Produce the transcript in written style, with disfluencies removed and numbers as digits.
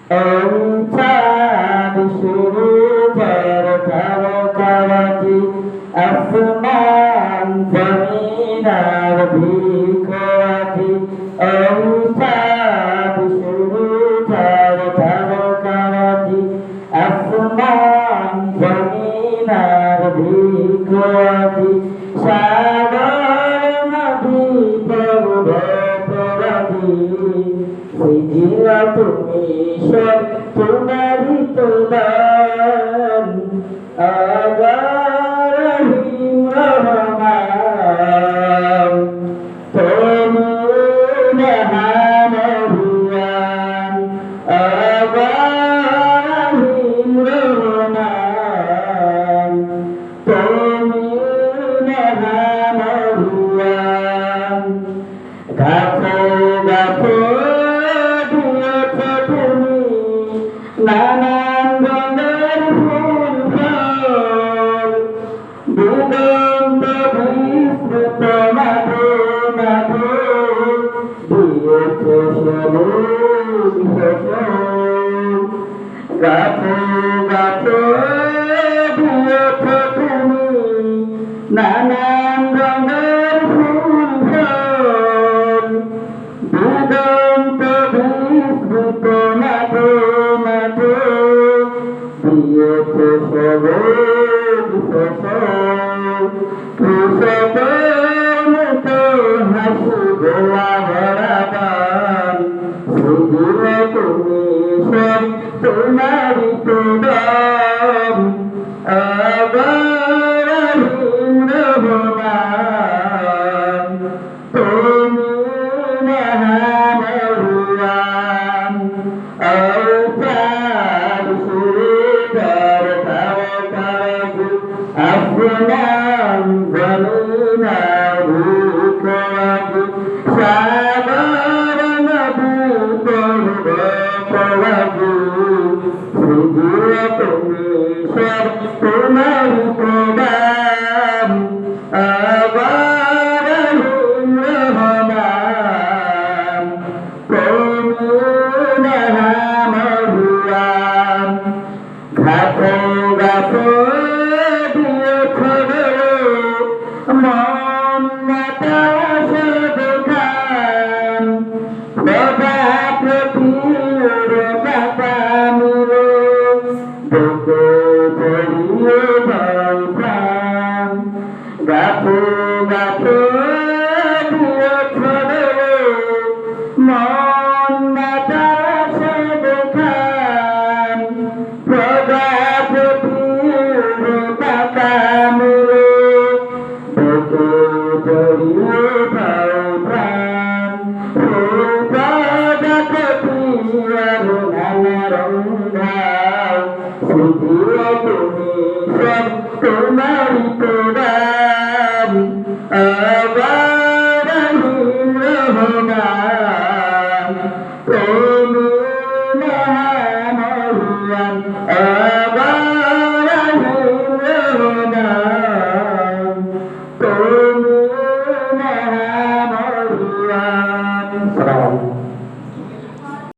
চাঁদ শুরু কর তারকারাজি আসমান জমিন আর ভিখারি চাঁদ শুরু কর তারকারাজি আসমান জমিন আর ভিখারি সাগর নদী পর্বতরাজি বুঝিয়া তুমি সব তোমারই তো দান আগারহিম রহমান তুমি মহান ভুয়ান আগারহিম রহমান তুমি মহান ভুয়ান গাছে গাছে নানান রঙের ফুল ফল দিগন্ত বিস্তৃত মাঠে মাঠে দিয়েছে সবুজ ফসল গাছে গাছে দিয়েছে তুমি নানান রঙের ফুল ফল দিগন্ত বিস্তৃত মাঠে দিয়েছে সবুজ ফসল কৃষকের মুখে হাসি গোলা ভরাবান সুদিলে তুমি সব তোমারই তো দান আগারহিম রহমান তুমি মহান ভুয়ান আসমান জমিন আর ভিখারি সাগর নদী পর্বতরাজি বুঝিয়া তুমি সব তোমারই তো দান আগারহিম রহমান তুমি মহান ভুয়ান ঘাটে ঘাটে মন বাতাসে দেখান প্রজাপতির কথা মিলে দেখে পড়িয়ে ভয় প্রাণ গাছে গাছে দিয়েছে মন বাতাসে দেখান প্রজাপতির কথা মিলে জড়িয়ে ভাই প্রাণ প্রজাপতি আর নানা রঙাও সুধিয়ে তুমি সব তোমারই তো দান আগারহিম রহমান তুমি মহান ভুয়ান